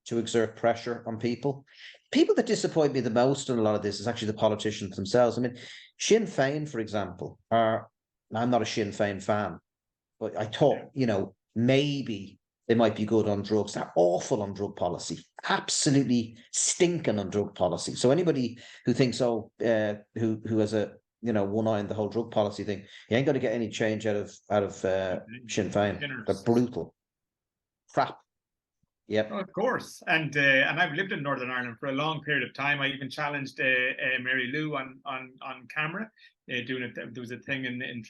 to exert pressure on people. People that disappoint me the most in a lot of this is actually the politicians themselves. I mean, Sinn Féin, for example, I'm not a Sinn Féin fan, but I thought, you know, maybe they might be good on drugs. They're awful on drug policy, absolutely stinking on drug policy. So anybody who thinks, who has a, you know, one eye on the whole drug policy thing, you ain't going to get any change out of Sinn Féin. They're brutal. Crap. Yep. Oh, of course. And I've lived in Northern Ireland for a long period of time. I even challenged Mary Lou on camera, doing it. There was a thing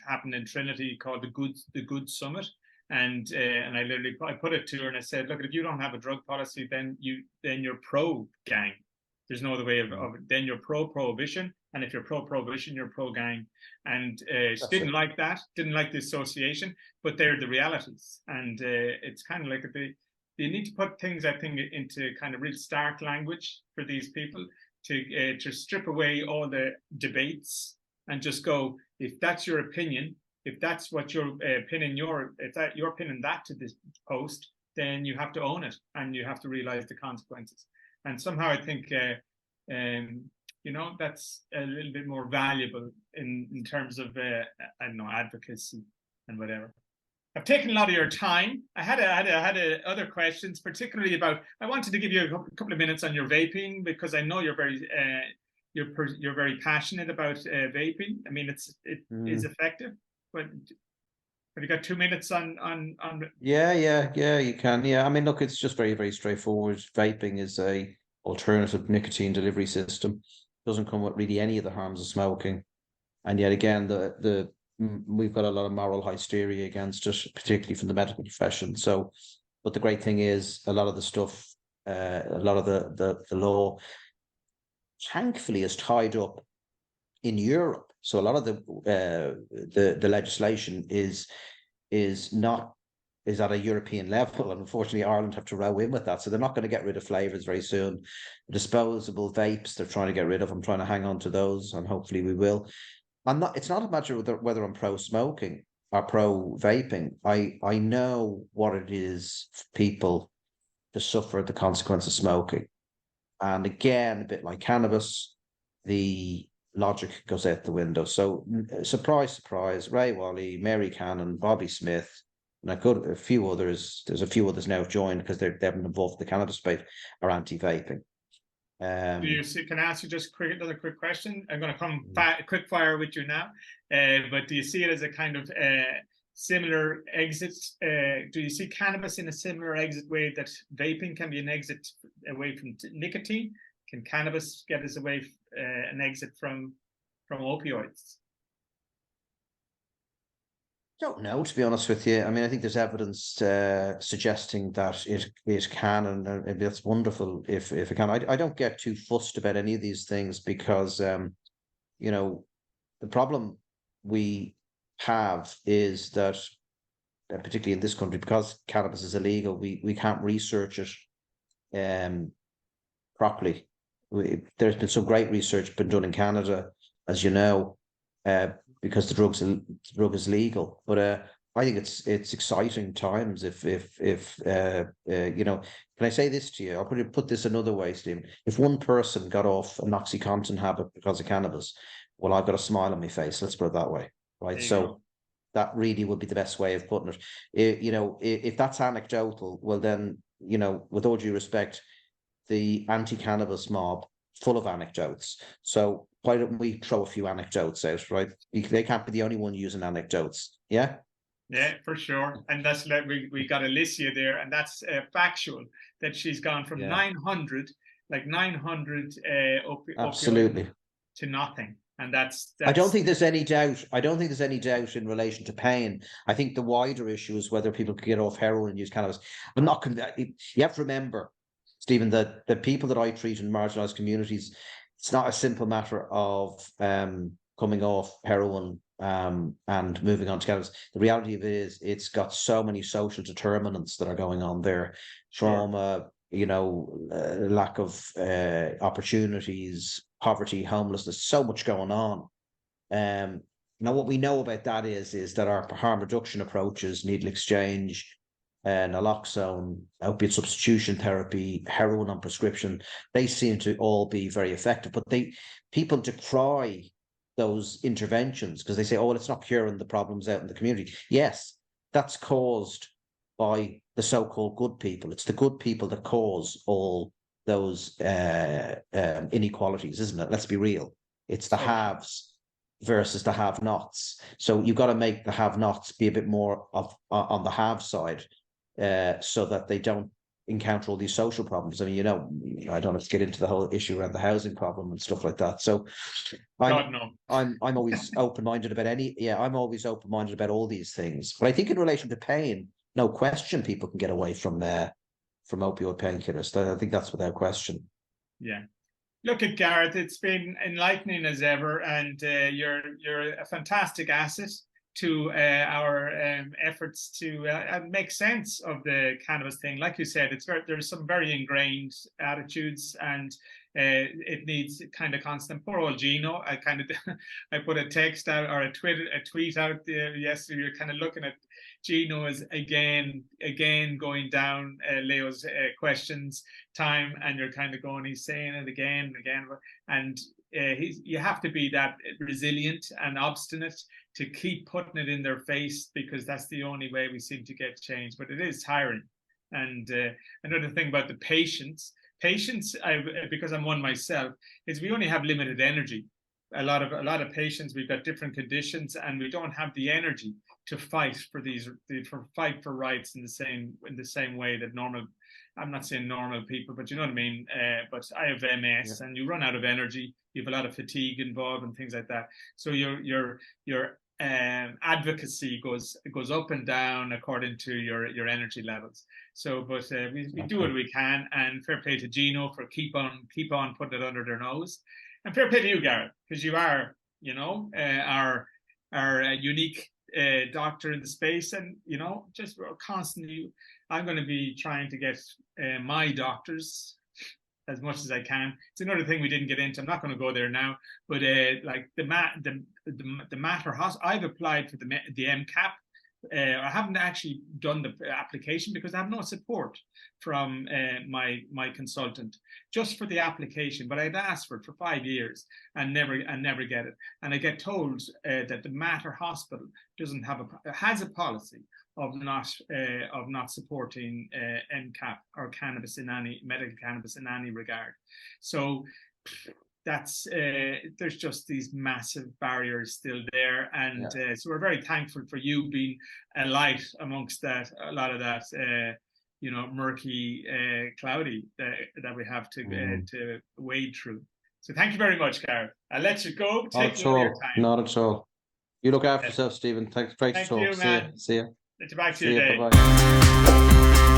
happened in Trinity called the Good Summit. And I put it to her and I said, look, if you don't have a drug policy, then you're pro gang. There's no other way of it. Then you're pro prohibition, and if you're pro prohibition, you're pro gang. And she didn't like that, didn't like the association, but they're the realities. And it's kind of like they need to put things, I think, into kind of real stark language for these people to strip away all the debates and just go, if that's your opinion, if that's what you're pinning you're pinning that to this post, then you have to own it and you have to realize the consequences. And somehow I think, you know, that's a little bit more valuable in terms of, I don't know, advocacy and whatever. I've taken a lot of your time. I had other questions, particularly about, I wanted to give you a couple of minutes on your vaping, because I know you're very, you're very passionate about vaping. I mean, it is effective, but have you got 2 minutes on? Yeah, you can. Yeah, I mean, look, it's just very, very straightforward. Vaping is a alternative nicotine delivery system. Doesn't come with really any of the harms of smoking, and yet again, we've got a lot of moral hysteria against it, particularly from the medical profession. So, but the great thing is, a lot of the stuff, a lot of the law, thankfully, is tied up in Europe. So a lot of the legislation is at a European level, and unfortunately Ireland have to row in with that. So they're not going to get rid of flavors very soon. Disposable vapes, they're trying to get rid of. I'm trying to hang on to those, and hopefully we will. It's not a matter of whether I'm pro smoking or pro vaping. I know what it is for people to suffer the consequence of smoking. And again, a bit like cannabis, the logic goes out the window. So surprise, surprise, Ray Wally, Mary Cannon, Bobby Smith, and a few others. There's a few others now have joined because they've been involved in the cannabis debate, are anti-vaping. Can I ask you just another quick question? I'm going to come quick fire with you now. But do you see it as a kind of similar exit? Do you see cannabis in a similar exit way that vaping can be an exit away from nicotine? Can cannabis get us away an exit from opioids? I don't know, to be honest with you. I mean, I think there's evidence suggesting that it can, and it's wonderful if it can. I don't get too fussed about any of these things because, you know, the problem we have is that, particularly in this country, because cannabis is illegal, we can't research it properly. There's been some great research been done in Canada, as you know, because the drug is legal. But I think it's exciting times. If you know, can I say this to you? I'll put this another way, Stephen. If one person got off an OxyContin habit because of cannabis, well, I've got a smile on my face. Let's put it that way, right? So that really would be the best way of putting it. You know, if that's anecdotal, well then, you know, with all due respect, the anti-cannabis mob full of anecdotes. So why don't we throw a few anecdotes out, right? They can't be the only one using anecdotes. Yeah? Yeah, for sure. And that's we got Alicia there, and that's factual that she's gone from 900 absolutely to nothing. And that's I don't think there's any doubt. I don't think there's any doubt in relation to pain. I think the wider issue is whether people could get off heroin and use cannabis. I'm not. You have to remember, Stephen, that the people that I treat in marginalised communities, it's not a simple matter of coming off heroin and moving on to cannabis. The reality of it is, it's got so many social determinants that are going on there: trauma, you know, lack of opportunities, poverty, homelessness, so much going on. Now, what we know about that is that our harm reduction approaches, needle exchange, naloxone, opiate substitution therapy, heroin on prescription, they seem to all be very effective. But people decry those interventions because they say, oh, well, it's not curing the problems out in the community. Yes, that's caused by the so-called good people. It's the good people that cause all those inequalities, isn't it? Let's be real. It's the haves versus the have-nots. So you've got to make the have-nots be a bit more on the have side, so that they don't encounter all these social problems. I mean, you know, I don't have to get into the whole issue around the housing problem and stuff like that. So I'm always open-minded about I'm always open-minded about all these things. But I think in relation to pain, no question, people can get away from opioid painkillers. I think that's without question. Yeah. Look at Gareth, it's been enlightening as ever, and you're a fantastic asset to our efforts to make sense of the cannabis thing. Like you said, there's some very ingrained attitudes, and it needs kind of constant. Poor old Gino. I put a text out or a tweet out there yesterday. You're kind of looking at Gino as again going down Leo's questions time, and you're kind of going, he's saying it again and again, and you have to be that resilient and obstinate to keep putting it in their face, because that's the only way we seem to get change. But it is tiring. And another thing about the patience, Patients, because I'm one myself, is we only have limited energy. A lot of patients, we've got different conditions, and we don't have the energy to fight for fight for rights in the same way that normal. I'm not saying normal people, but you know what I mean. But I have MS, and you run out of energy. You have a lot of fatigue involved and things like that. So your advocacy goes up and down according to your energy levels. So, but we do what we can, and fair play to Gino for keep on putting it under their nose, and fair play to you, Gareth, because you are, you know, our unique doctor in the space, and you know, just constantly. I'm going to be trying to get my doctors as much as I can. It's another thing we didn't get into. I'm not going to go there now, but like the Matter I've applied for the MCAP. I haven't actually done the application because I have no support from my consultant just for the application. But I'd asked for it for 5 years and never get it. And I get told that the Matter Hospital has a policy of not supporting MCAP or medical cannabis in any regard. So that's there's just these massive barriers still there, and so we're very thankful for you being a light amongst a lot of that you know, murky cloudy that we have to wade through. So thank you very much, Gareth. I'll let you go. Not at all. Not at all. You look after yourself, Stephen. Thanks. Great to talk. You, man. See you. Get you back to your day. Bye-bye.